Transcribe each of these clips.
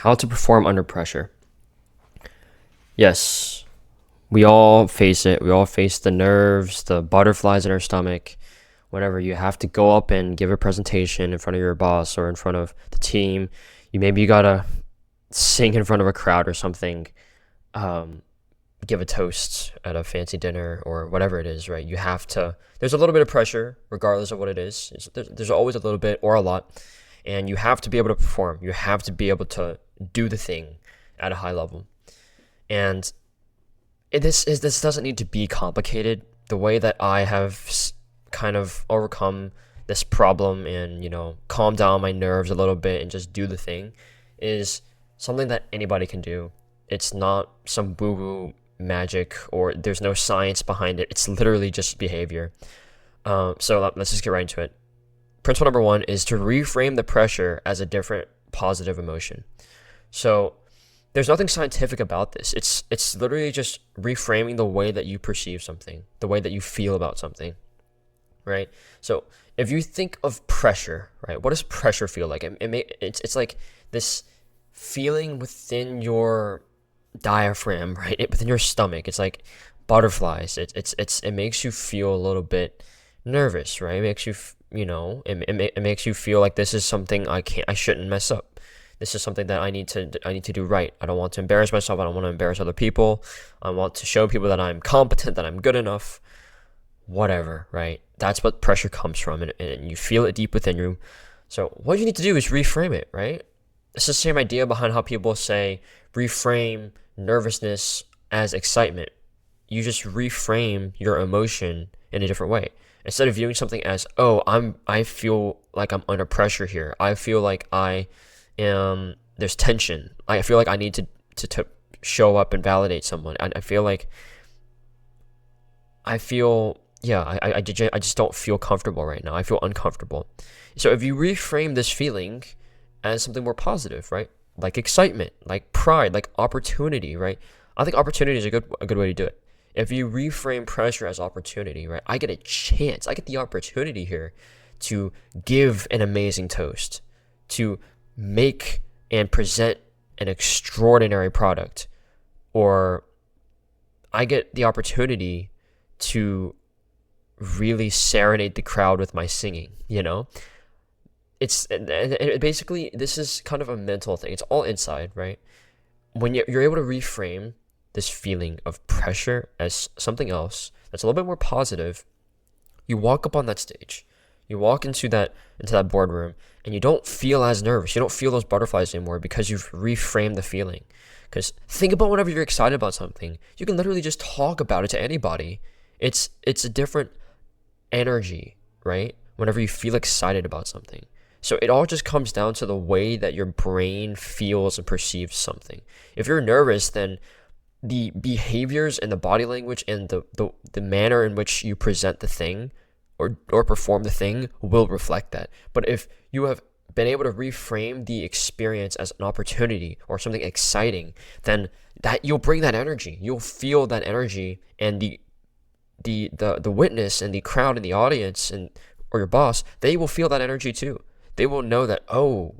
How to perform under pressure. Yes, we all face it. We all face the nerves, the butterflies in our stomach. Whenever you have to go up and give a presentation in front of your boss or in front of the team, you gotta sing in front of a crowd or something, um, give a toast at a fancy dinner or whatever it is, right? You have to. There's a little bit of pressure, regardless of what it is. There's always a little bit or a lot, and you have to be able to perform. You have to be able to do the thing at a high level. And this doesn't need to be complicated. The way that I have kind of overcome this problem and calm down my nerves a little bit and just do the thing is something that anybody can do. It's not some woo woo magic or there's no science behind it. It's literally just behavior. So let's just get right into it. Principle number one is to reframe the pressure as a different positive emotion. So there's nothing scientific about this. It's literally just reframing the way that you perceive something, the way that you feel about something, right? So if you think of pressure, right, what does pressure feel like? It's like this feeling within your diaphragm, right, within your stomach. It's like butterflies. It makes you feel a little bit nervous, right? It makes you it makes you feel like this is something I shouldn't mess up. This is something that I need to do right. I don't want to embarrass myself. I don't want to embarrass other people. I want to show people that I'm competent, that I'm good enough, whatever, right? That's what pressure comes from, and you feel it deep within you. So what you need to do is reframe it, right? It's the same idea behind how people say reframe nervousness as excitement. You just reframe your emotion in a different way. Instead of viewing something as, oh, I feel like I'm under pressure here. I feel like there's tension. I feel like I need to show up and validate someone. I just don't feel comfortable right now. I feel uncomfortable. So if you reframe this feeling as something more positive, right? Like excitement, like pride, like opportunity, right? I think opportunity is a good way to do it. If you reframe pressure as opportunity, right? I get a chance. I get the opportunity here to give an amazing toast, to make and present an extraordinary product, or I get the opportunity to really serenade the crowd with my singing, It's basically, this is kind of a mental thing. It's all inside, right? When you're able to reframe this feeling of pressure as something else that's a little bit more positive, you walk up on that stage. You walk into that boardroom and you don't feel as nervous. You don't feel those butterflies anymore because you've reframed the feeling. Because think about whenever you're excited about something, you can literally just talk about it to anybody. It's a different energy, right? Whenever you feel excited about something. So it all just comes down to the way that your brain feels and perceives something. If you're nervous, then the behaviors and the body language and the manner in which you present the thing or perform the thing will reflect that. But if you have been able to reframe the experience as an opportunity or something exciting, then that you'll bring that energy. You'll feel that energy, and the witness and the crowd and the audience or your boss, they will feel that energy too. They will know that, oh,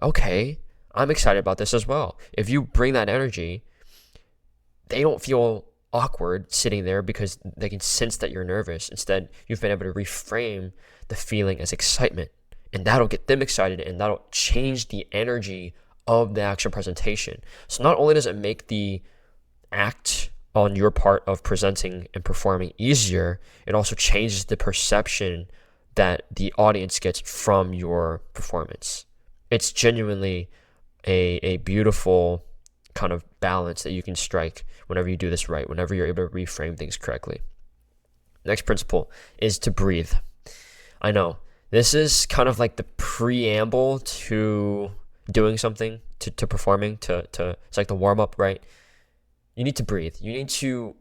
okay, I'm excited about this as well. If you bring that energy, they don't feel awkward sitting there because they can sense that you're nervous. Instead, you've been able to reframe the feeling as excitement, and that'll get them excited, and that'll change the energy of the actual presentation. So not only does it make the act on your part of presenting and performing easier, it also changes the perception that the audience gets from your performance. It's genuinely a beautiful kind of balance that you can strike whenever you do this right, whenever you're able to reframe things correctly. Next principle is to breathe. I know this is kind of like the preamble to doing something, to performing, to it's like the warm up, right? You need to breathe. You need to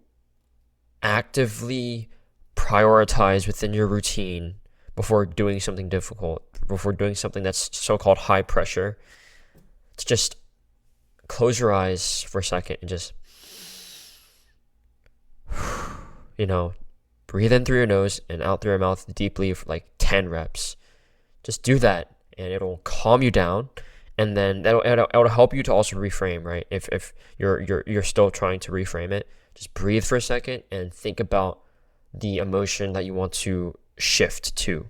actively prioritize within your routine before doing something difficult, before doing something that's so-called high pressure. To just close your eyes for a second and just, breathe in through your nose and out through your mouth deeply for like 10 reps. Just do that and it'll calm you down, and then it'll help you to also reframe, right? If you're still trying to reframe it, just breathe for a second and think about the emotion that you want to shift to.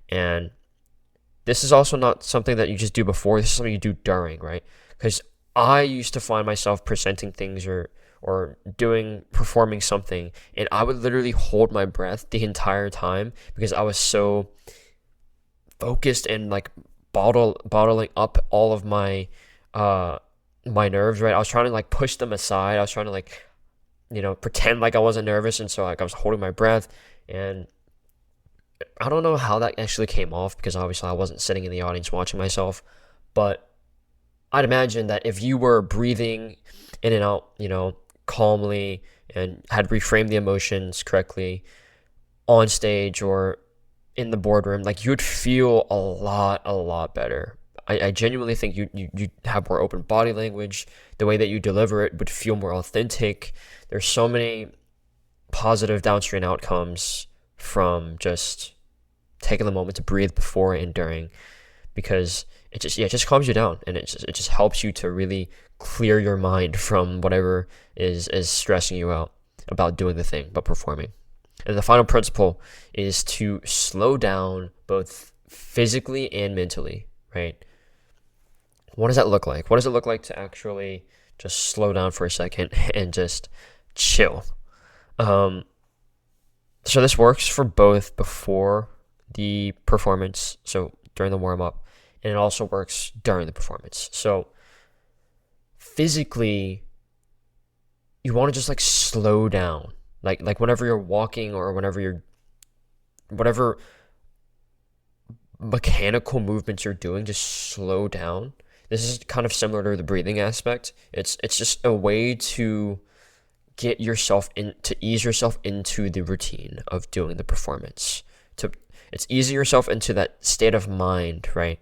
And this is also not something that you just do before, this is something you do during, right? Because I used to find myself presenting things or performing something, and I would literally hold my breath the entire time because I was so focused and like bottling up all of my my nerves, right? I was trying to like push them aside. I was trying to like, pretend like I wasn't nervous, and so like I was holding my breath, and I don't know how that actually came off because obviously I wasn't sitting in the audience watching myself, but I'd imagine that if you were breathing in and out, calmly and had reframed the emotions correctly on stage or in the boardroom, like you'd feel a lot better. I genuinely think you have more open body language. The way that you deliver it would feel more authentic. There's so many positive downstream outcomes from just taking the moment to breathe before and during, because it just calms you down, and it just helps you to really clear your mind from whatever is stressing you out about doing the thing, about performing. And the final principle is to slow down both physically and mentally, right? What does that look like? What does it look like to actually just slow down for a second and just chill? So this works for both before the performance, so during the warm-up, and it also works during the performance. So physically, you want to just like slow down, like whenever you're walking or whatever mechanical movements you're doing, just slow down. This is kind of similar to the breathing aspect. It's just a way to get yourself to ease yourself into the routine of doing the performance. It's easing yourself into that state of mind, right?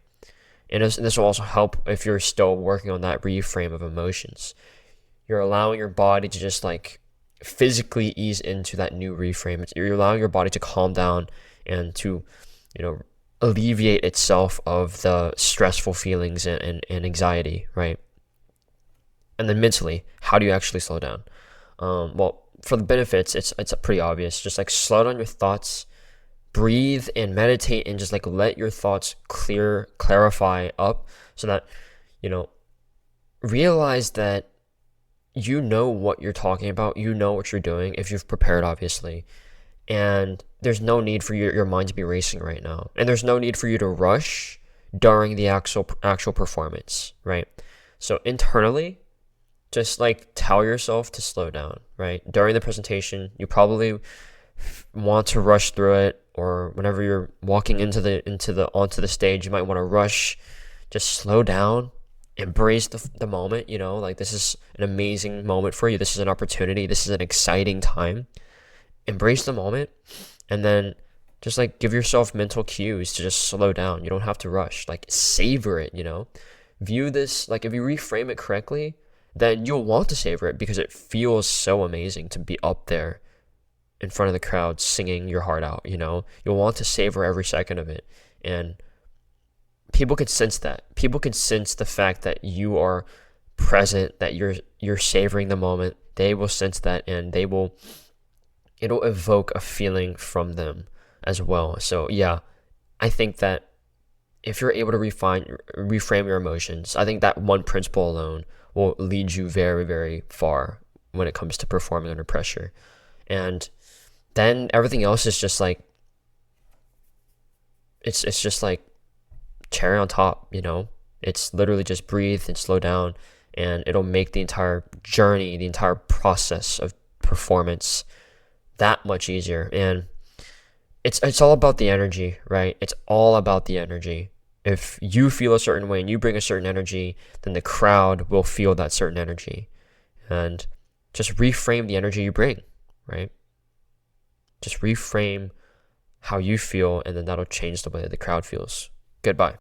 And this will also help if you're still working on that reframe of emotions. You're allowing your body to just like physically ease into that new reframe. You're allowing your body to calm down and to, alleviate itself of the stressful feelings and anxiety, right? And then mentally, how do you actually slow down? Well, for the benefits, it's pretty obvious. Just like slow down your thoughts, breathe and meditate, and just like let your thoughts clarify up, so that realize that you know what you're talking about, you know what you're doing if you've prepared, obviously, and there's no need for your mind to be racing right now, and there's no need for you to rush during the actual performance, right? So internally, just like tell yourself to slow down, right? During the presentation, you probably want to rush through it, or whenever you're walking onto the stage, you might want to rush. Just slow down, embrace the moment. Like this is an amazing moment for you. This is an opportunity. This is an exciting time. Embrace the moment, and then just like give yourself mental cues to just slow down. You don't have to rush. Like savor it. View this like if you reframe it correctly, then you'll want to savor it because it feels so amazing to be up there in front of the crowd singing your heart out. You'll want to savor every second of it, and people could sense that. People could sense the fact that you are present, that you're savoring the moment. They will sense that, and it'll evoke a feeling from them as well. So yeah, I think that if you're able to reframe your emotions, I think that one principle alone will lead you very, very far when it comes to performing under pressure. And then everything else is just like, it's just like cherry on top, It's literally just breathe and slow down, and it'll make the entire journey, the entire process of performance that much easier. And it's all about the energy, right? It's all about the energy. If you feel a certain way and you bring a certain energy, then the crowd will feel that certain energy. And just reframe the energy you bring, right? Just reframe how you feel, and then that'll change the way that the crowd feels. Goodbye.